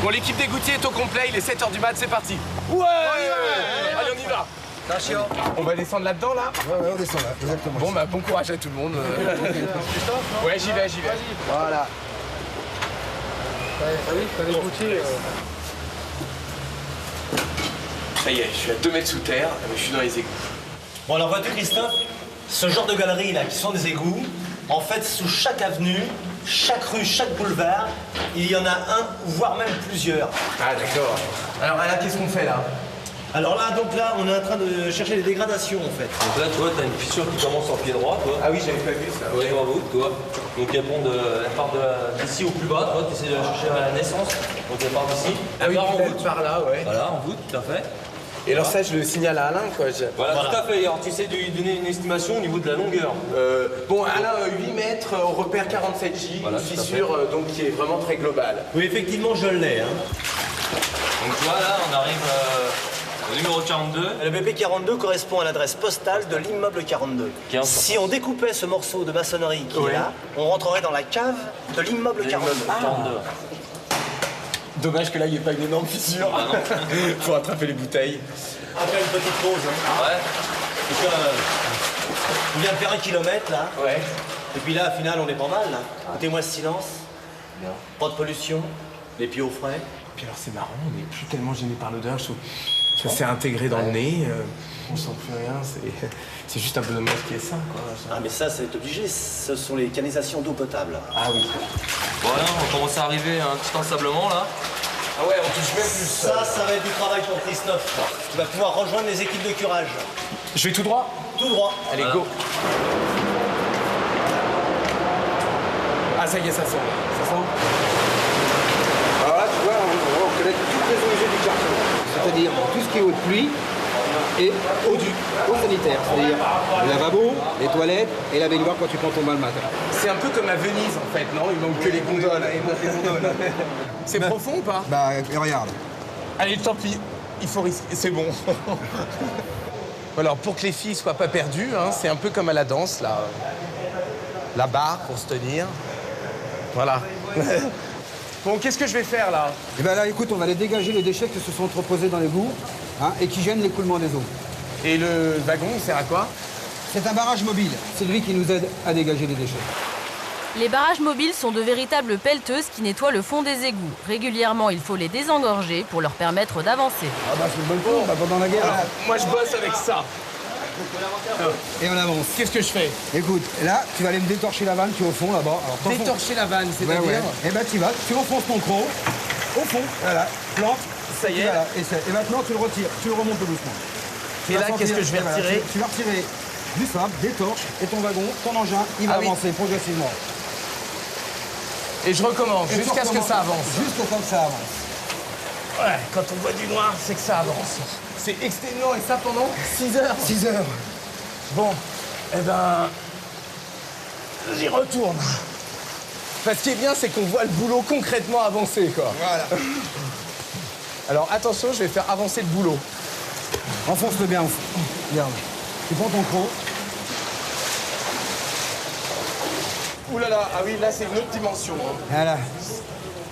Bon, l'équipe des goutiers est au complet, il est 7h du mat, c'est parti. Ouais, allez, on y va. Attention. On va descendre là-dedans, là? Ouais, on descend là, exactement. Bon, bah, bon courage à tout le monde. Ouais, j'y vais. Voilà. T'as les routiers. Ça y est, je suis à 2 mètres sous terre, mais je suis dans les égouts. Bon alors vois-tu Christophe, ce genre de galeries là qui sont des égouts, en fait sous chaque avenue, chaque rue, chaque boulevard, il y en a un, voire même plusieurs. Ah, d'accord. Alors là, qu'est-ce qu'on fait, là? Alors là, donc là, on est en train de chercher les dégradations en fait. Donc là, tu vois, t'as une fissure qui commence en pied droit, toi. Ah oui, j'avais pas vu ça. Ouais, bravo, toi. Donc elle part d'ici au plus bas, toi, tu essaies de chercher à la naissance. Donc elle part d'ici. Ah oui, Elle part en peut-être voûte. par là, ouais. Voilà, en voûte, tout à fait. Et alors ça, je le signale à Alain, quoi. Voilà, tout à fait. Alors tu essaies de lui donner une estimation au niveau de la longueur. Bon, Alain, 8 mètres, on repère 47J, Voilà, une tout à fissure donc qui est vraiment très globale. Oui, effectivement, je l'ai. Hein. Donc tu vois, là, on arrive au numéro 42. Le BP 42 correspond à l'adresse postale de l'immeuble 42. Si on découpait ce morceau de maçonnerie qui est là, on rentrerait dans la cave de l'immeuble 42. 42. Dommage que là, il n'y ait pas une énorme fissure. Ah non. Faut attraper les bouteilles. On va faire une petite pause. Hein. Ouais. Parce que, on vient de faire 1 kilomètre là. Ouais. Et puis là, au final, on est pas mal là. Écoutez-moi ce silence. Pas de pollution. Les pieds au frais. Puis alors, c'est marrant, on n'est plus tellement gêné par l'odeur. Je trouve que ça s'est intégré dans le nez. On sent plus rien. C'est juste un peu dommage qu'il y ait ça, quoi. Ah mais ça, c'est obligé. Ce sont les canalisations d'eau potable. Ah oui. Voilà, on commence à arriver à un petit ensablement là. Ah ouais, on touche même plus. Ça va être du travail pour Christophe. Tu vas pouvoir rejoindre les équipes de curage. Je vais tout droit? Tout droit. Allez, Voilà. go. Ah, ça y est, ça sent. Ça sent? Alors là, tu vois, on va reconnaître toutes les eaux usées du quartier. C'est-à-dire tout ce qui est eau de pluie et eau sanitaire. C'est-à-dire le lavabo, les toilettes et la baignoire quand tu prends ton bain le matin. C'est un peu comme à Venise, en fait, non? Il manque que les gondoles. C'est profond ou pas? Bah, regarde. Allez, tant pis. Il faut risquer. C'est bon. Alors, pour que les filles soient pas perdues, hein, c'est un peu comme à la danse, là. La barre pour se tenir. Voilà. Bon, qu'est-ce que je vais faire, là? Et ben là, écoute, on va aller dégager les déchets qui se sont entreposés dans l'égout et qui gênent l'écoulement des eaux. Et le wagon, il sert à quoi? C'est un barrage mobile. C'est lui qui nous aide à dégager les déchets. Les barrages mobiles sont de véritables pelleteuses qui nettoient le fond des égouts. Régulièrement, il faut les désengorger pour leur permettre d'avancer. Ah bah c'est une bonne chose, bah, pendant la guerre. Alors, moi, je bosse avec ça. Et on avance. Qu'est-ce que je fais? Écoute, là, tu vas aller me détorcher la vanne qui est au fond là-bas. Alors, t'enfonces- Détorcher la vanne, Ouais, c'est-à-dire? ouais. Et ben tu vas, tu enfonces ton croc au fond, voilà, plante. Ça y est. Voilà. Et maintenant tu le retires, tu le remontes doucement. Tu Et vas là, sentir- qu'est-ce que je vais voilà, retirer? tu vas retirer du sable, des torches et ton wagon, ton engin, il va Ah oui. avancer progressivement. Et je recommence Et tu jusqu'à ce que recommences ça avance. Jusqu'au temps que ça avance. Ouais, quand on voit du noir, c'est que ça avance. C'est exténuant et ça pendant 6 heures. 6 heures. Bon, eh ben, j'y retourne. Enfin, ce qui est bien, c'est qu'on voit le boulot concrètement avancer, quoi. Voilà. Alors attention, je vais faire avancer le boulot. Enfonce-le bien au fond. Regarde. Tu prends ton croc. Ouh là là, ah oui, là c'est une autre dimension. Hein. Voilà.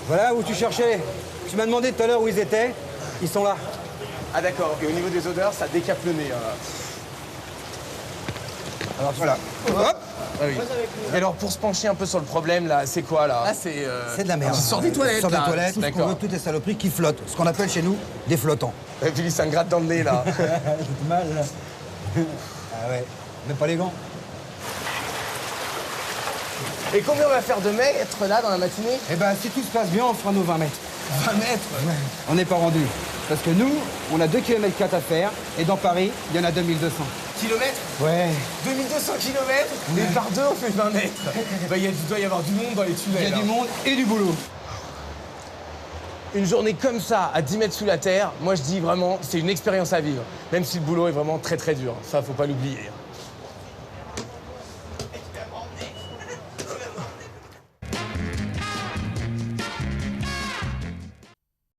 Voilà où tu cherchais. Tu m'as demandé tout à l'heure où ils étaient. Ils sont là. Ah d'accord, et au niveau des odeurs, ça décape le nez. Hein. Alors voilà. Hop. Ah oui. Et alors pour se pencher un peu sur le problème, là, c'est quoi là? Là c'est... C'est de la merde. Tu sors des toilettes, Sors des là. toilettes, tout ce qu'on D'accord. veut, toutes les saloperies qui flottent. Ce qu'on appelle chez nous des flottants. Et puis ça me gratte dans le nez, là. J'ai mal, là. Ah ouais. Même pas les gants. Et combien on va faire de mètres, là, dans la matinée? Eh ben, si tout se passe bien, on fera nos 20 mètres. 20 mètres. On n'est pas rendu. Parce que nous, on a 2 km 4 à faire. Et dans Paris, il y en a 2200. Kilomètres? Ouais. 2200 kilomètres, et par deux, on fait 20 mètres. Bah, il doit y avoir du monde dans les tunnels. Il y a hein. du monde et du boulot. Une journée comme ça, à 10 mètres sous la terre, moi je dis vraiment, c'est une expérience à vivre. Même si le boulot est vraiment très très dur. Ça, faut pas l'oublier.